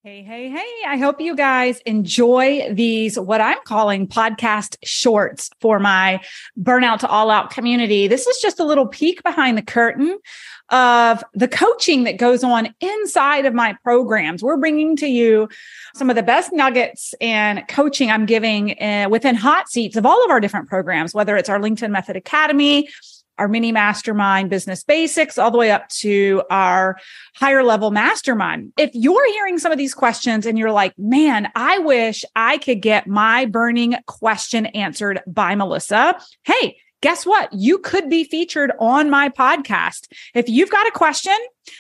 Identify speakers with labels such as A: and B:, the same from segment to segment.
A: Hey, hey, hey. I hope you guys enjoy these, what I'm calling podcast shorts for my Burnout to All Out community. This is just a little peek behind the curtain of the coaching that goes on inside of my programs. We're bringing to you some of the best nuggets and coaching I'm giving within hot seats of all of our different programs, whether it's our LinkedIn Method Academy, our mini mastermind business basics, all the way up to our higher level mastermind. If you're hearing some of these questions and you're like, man, I wish I could get my burning question answered by Melissa. Hey, guess what? You could be featured on my podcast. If you've got a question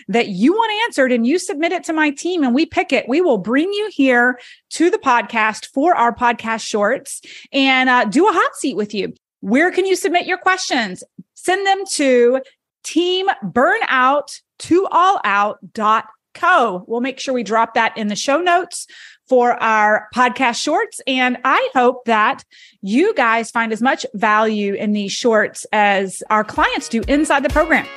A: that you want answered and you submit it to my team and we pick it, we will bring you here to the podcast for our podcast shorts and do a hot seat with you. Where can you submit your questions? Send them to teamburnout2allout.co. We'll make sure we drop that in the show notes for our podcast shorts. And I hope that you guys find as much value in these shorts as our clients do inside the program.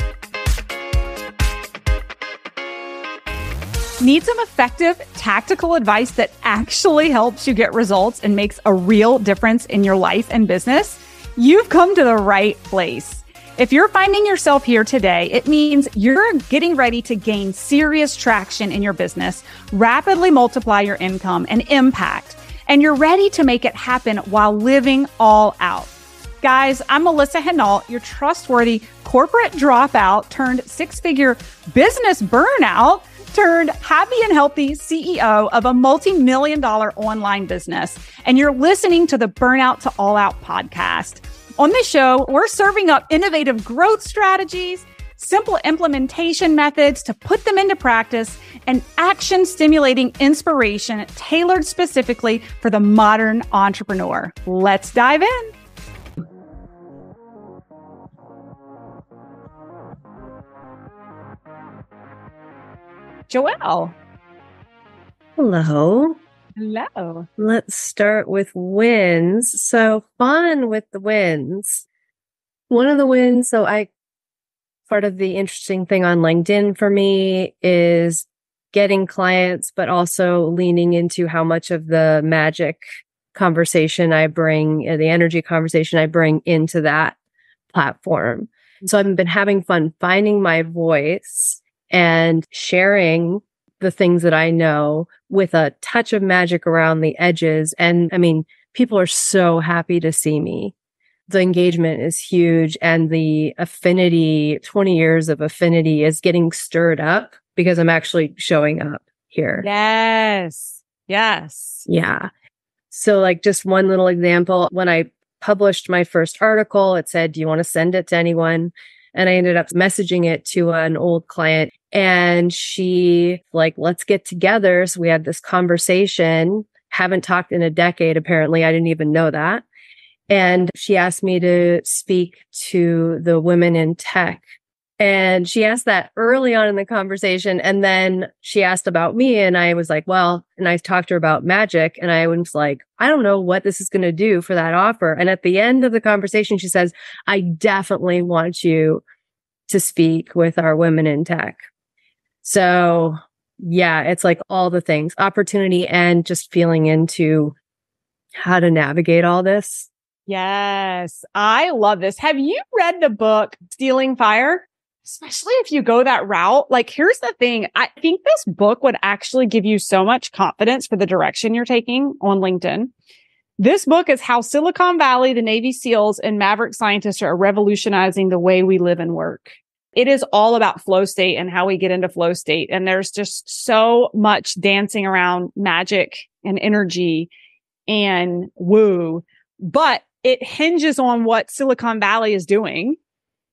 A: Need some effective tactical advice that actually helps you get results and makes a real difference in your life and business? You've come to the right place. If you're finding yourself here today, it means you're getting ready to gain serious traction in your business, rapidly multiply your income and impact, and you're ready to make it happen while living all out. Guys, I'm Melissa Hinault, your trustworthy corporate dropout turned six-figure business burnout turned happy and healthy CEO of a multi-million-dollar online business. And you're listening to the Burnout to All Out podcast. On this show, we're serving up innovative growth strategies, simple implementation methods to put them into practice, and action-stimulating inspiration tailored specifically for the modern entrepreneur. Let's dive in. Joelle.
B: Hello.
A: Hello.
B: Let's start with wins. So fun with the wins. One of the wins, part of the interesting thing on LinkedIn for me is getting clients, but also leaning into how much of the magic conversation I bring, the energy conversation I bring into that platform. So I've been having fun finding my voice and sharing the things that I know with a touch of magic around the edges. And I mean, people are so happy to see me. The engagement is huge. And the affinity, 20 years of affinity is getting stirred up because I'm actually showing up here.
A: Yes. Yes.
B: Yeah. So like just one little example, when I published my first article, it said, do you want to send it to anyone? And I ended up messaging it to an old client and she let's get together. So we had this conversation, haven't talked in a decade. Apparently. I didn't even know that. And she asked me to speak to the women in tech. And she asked that early on in the conversation. And then she asked about me and I was like, well, and I talked to her about magic. And I was like, I don't know what this is going to do for that offer. And at the end of the conversation, she says, I definitely want you to speak with our women in tech. So yeah, it's like all the things, opportunity and just feeling into how to navigate all this.
A: Yes. I love this. Have you read the book Stealing Fire? Especially if you go that route. Here's the thing. I think this book would actually give you so much confidence for the direction you're taking on LinkedIn. This book is how Silicon Valley, the Navy SEALs, and maverick scientists are revolutionizing the way we live and work. It is all about flow state and how we get into flow state. And there's just so much dancing around magic and energy and woo. But it hinges on what Silicon Valley is doing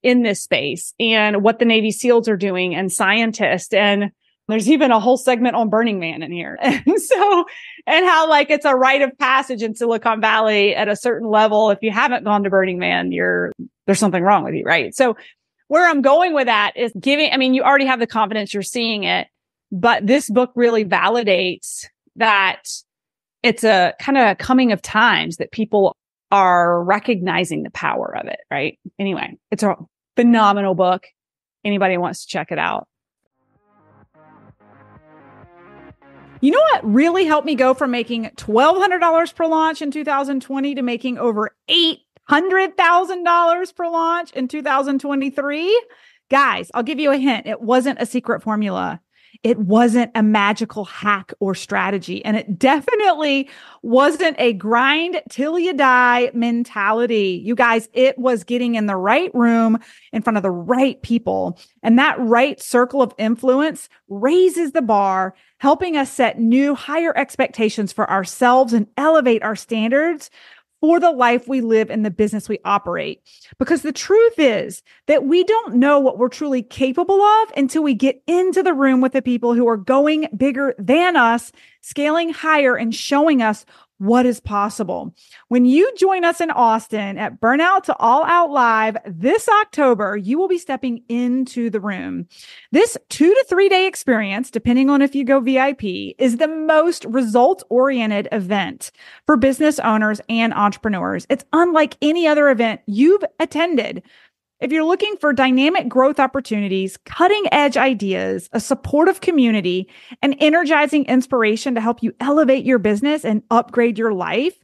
A: in this space and what the Navy SEALs are doing and scientists. And there's even a whole segment on Burning Man in here. And how it's a rite of passage in Silicon Valley at a certain level. If you haven't gone to Burning Man, there's something wrong with you, right? So where I'm going with that is you already have the confidence, you're seeing it, but this book really validates that it's a kind of coming of times that people are recognizing the power of it, right? Anyway, it's a phenomenal book. Anybody wants to check it out. You know what really helped me go from making $1,200 per launch in 2020 to making over $800,000 per launch in 2023? Guys, I'll give you a hint. It wasn't a secret formula. It wasn't a magical hack or strategy. And it definitely wasn't a grind till you die mentality. You guys, it was getting in the right room in front of the right people. And that right circle of influence raises the bar, helping us set new, higher expectations for ourselves and elevate our standards for the life we live and the business we operate. Because the truth is that we don't know what we're truly capable of until we get into the room with the people who are going bigger than us, scaling higher, and showing us what is possible. When you join us in Austin at Burnout to All Out Live this October, you will be stepping into the room. This 2 to 3 day experience, depending on if you go VIP, is the most result-oriented event for business owners and entrepreneurs. It's unlike any other event you've attended. If you're looking for dynamic growth opportunities, cutting edge ideas, a supportive community, and energizing inspiration to help you elevate your business and upgrade your life,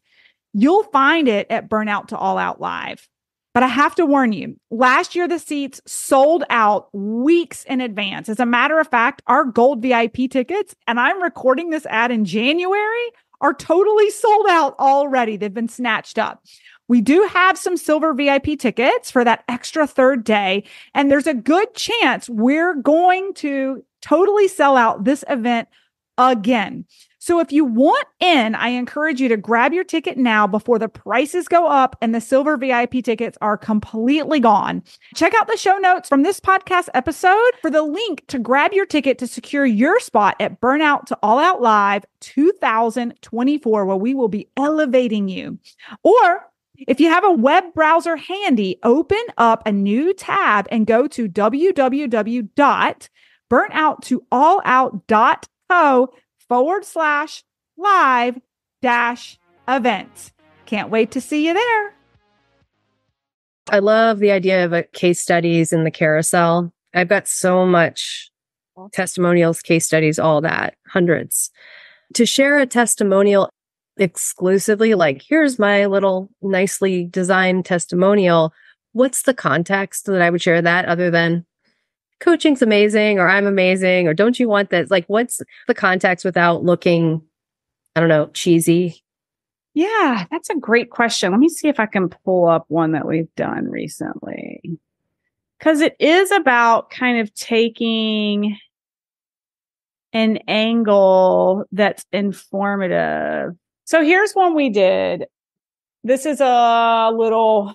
A: you'll find it at Burnout to All Out Live. But I have to warn you, last year the seats sold out weeks in advance. As a matter of fact, our gold VIP tickets, and I'm recording this ad in January, are totally sold out already. They've been snatched up. We do have some silver VIP tickets for that extra third day, and there's a good chance we're going to totally sell out this event again. So if you want in, I encourage you to grab your ticket now before the prices go up and the silver VIP tickets are completely gone. Check out the show notes from this podcast episode for the link to grab your ticket to secure your spot at Burnout to All Out Live 2024, where we will be elevating you. Or if you have a web browser handy, open up a new tab and go to www.burnout2allout.co/live-events. Can't wait to see you there.
B: I love the idea of case studies in the carousel. I've got so much testimonials, case studies, all that, hundreds. To share a testimonial exclusively, like, here's my little nicely designed testimonial, what's the context that I would share that other than coaching's amazing or I'm amazing or don't you want this? Like, what's the context without looking, I don't know, cheesy?
A: Yeah, that's a great question. Let me see if I can pull up one that we've done recently. Because it is about kind of taking an angle that's informative. So here's one we did. This is a little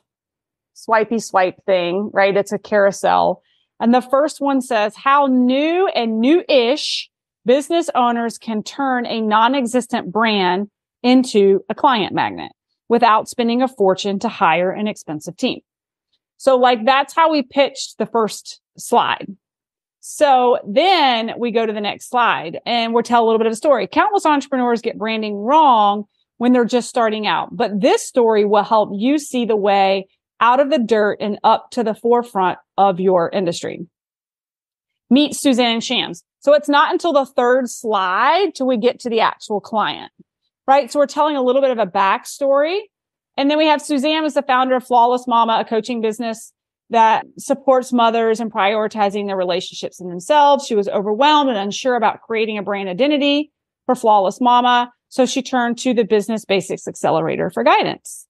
A: swipey swipe thing, right? It's a carousel. And the first one says how new and new-ish business owners can turn a non-existent brand into a client magnet without spending a fortune to hire an expensive team. So like, that's how we pitched the first slide. So then we go to the next slide and we'll tell a little bit of a story. Countless entrepreneurs get branding wrong when they're just starting out, but this story will help you see the way out of the dirt and up to the forefront of your industry. Meet Suzanne Shams. So it's not until the third slide till we get to the actual client, right? So we're telling a little bit of a backstory. And then we have Suzanne as the founder of Flawless Mama, a coaching business that supports mothers in prioritizing their relationships and themselves. She was overwhelmed and unsure about creating a brand identity for Flawless Mama. So she turned to the Business Basics Accelerator for guidance.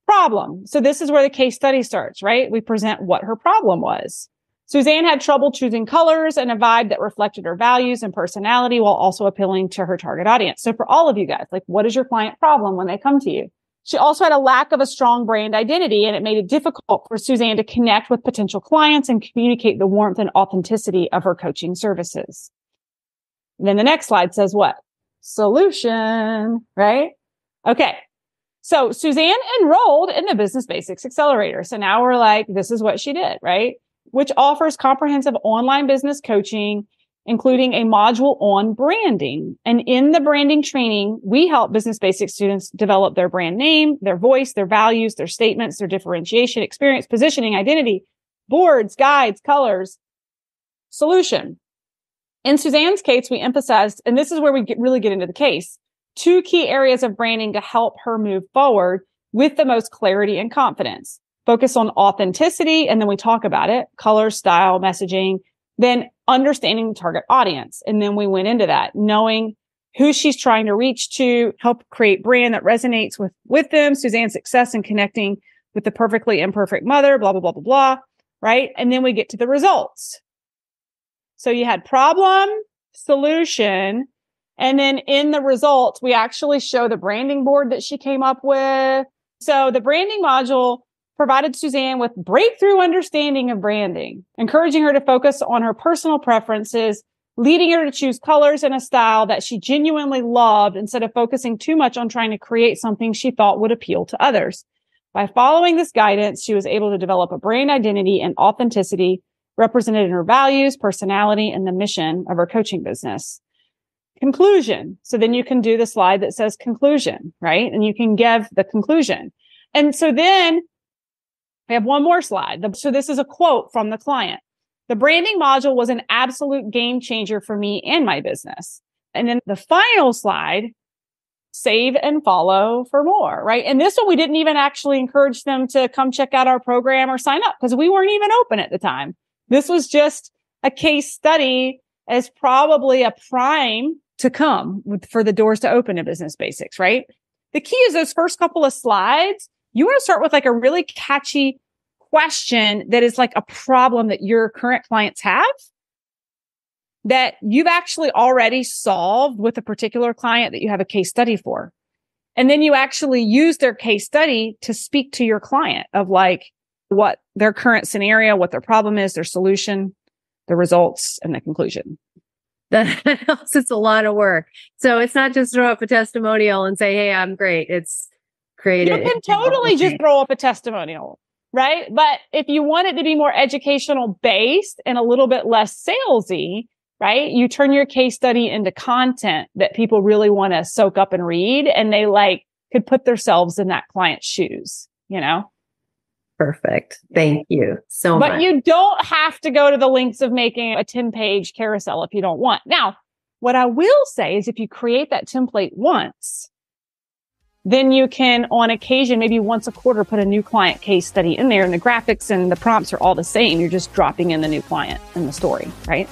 A: Problem. So this is where the case study starts, right? We present what her problem was. Suzanne had trouble choosing colors and a vibe that reflected her values and personality while also appealing to her target audience. So for all of you guys, like, what is your client problem when they come to you? She also had a lack of a strong brand identity, and it made it difficult for Suzanne to connect with potential clients and communicate the warmth and authenticity of her coaching services. And then the next slide says what? Solution, right? Okay. So Suzanne enrolled in the Business Basics Accelerator. So now we're like, this is what she did, right? Which offers comprehensive online business coaching, including a module on branding. And in the branding training, we help Business Basics students develop their brand name, their voice, their values, their statements, their differentiation, experience, positioning, identity, boards, guides, colors. Solution. In Suzanne's case, we emphasized, and this is where we really get into the case, 2 key areas of branding to help her move forward with the most clarity and confidence. Focus on authenticity, and then we talk about it, color, style, messaging, then understanding the target audience. And then we went into that, knowing who she's trying to reach to help create brand that resonates with them, Suzanne's success in connecting with the perfectly imperfect mother, blah, blah, blah, blah, blah, right? And then we get to the results. So you had problem, solution, and then in the results, we actually show the branding board that she came up with. So the branding module provided Suzanne with breakthrough understanding of branding, encouraging her to focus on her personal preferences, leading her to choose colors and a style that she genuinely loved instead of focusing too much on trying to create something she thought would appeal to others. By following this guidance, she was able to develop a brand identity and authenticity represented in her values, personality, and the mission of her coaching business. Conclusion. So then you can do the slide that says conclusion, right? And you can give the conclusion. And so then we have one more slide. So this is a quote from the client. The branding module was an absolute game changer for me and my business. And then the final slide, save and follow for more, right? And this one, we didn't even actually encourage them to come check out our program or sign up because we weren't even open at the time. This was just a case study as probably a prime to come for the doors to open to Business Basics, right? The key is those first couple of slides, you want to start with like a really catchy question that is like a problem that your current clients have that you've actually already solved with a particular client that you have a case study for. And then you actually use their case study to speak to your client of like what their current scenario, what their problem is, their solution, the results, and the conclusion.
B: That helps. It's a lot of work. So it's not just throw up a testimonial and say, hey, I'm great. It's created.
A: You can totally just throw up a testimonial, right? But if you want it to be more educational based and a little bit less salesy, right? You turn your case study into content that people really want to soak up and read, and they like could put themselves in that client's shoes, you know?
B: Perfect. Thank you so much.
A: But you don't have to go to the lengths of making a 10-page carousel if you don't want. Now, what I will say is if you create that template once, then you can, on occasion, maybe once a quarter, put a new client case study in there, and the graphics and the prompts are all the same. You're just dropping in the new client in the story, right?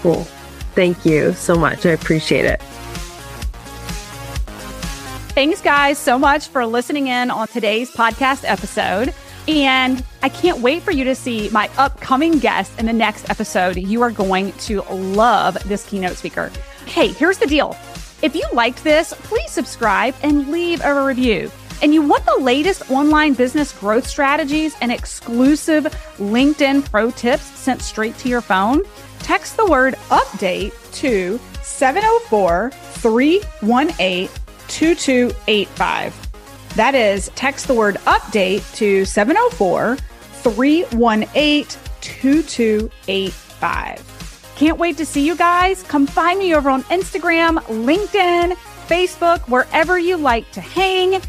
B: Cool. Thank you so much. I appreciate it.
A: Thanks, guys, so much for listening in on today's podcast episode. And I can't wait for you to see my upcoming guest in the next episode. You are going to love this keynote speaker. Hey, here's the deal. If you liked this, please subscribe and leave a review. And you want the latest online business growth strategies and exclusive LinkedIn pro tips sent straight to your phone? Text the word update to 704-318-2285. That is, text the word update to 704-318-2285. Can't wait to see you guys. Come find me over on Instagram, LinkedIn, Facebook, wherever you like to hang.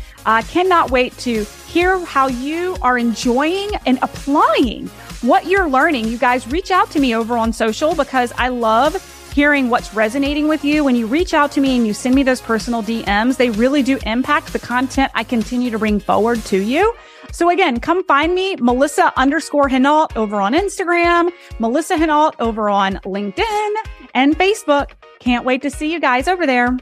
A: Cannot wait to hear how you are enjoying and applying what you're learning. You guys reach out to me over on social because I love hearing what's resonating with you. When you reach out to me and you send me those personal DMs, they really do impact the content I continue to bring forward to you. So again, come find me, Melissa_Hinault over on Instagram, Melissa Hinault over on LinkedIn and Facebook. Can't wait to see you guys over there.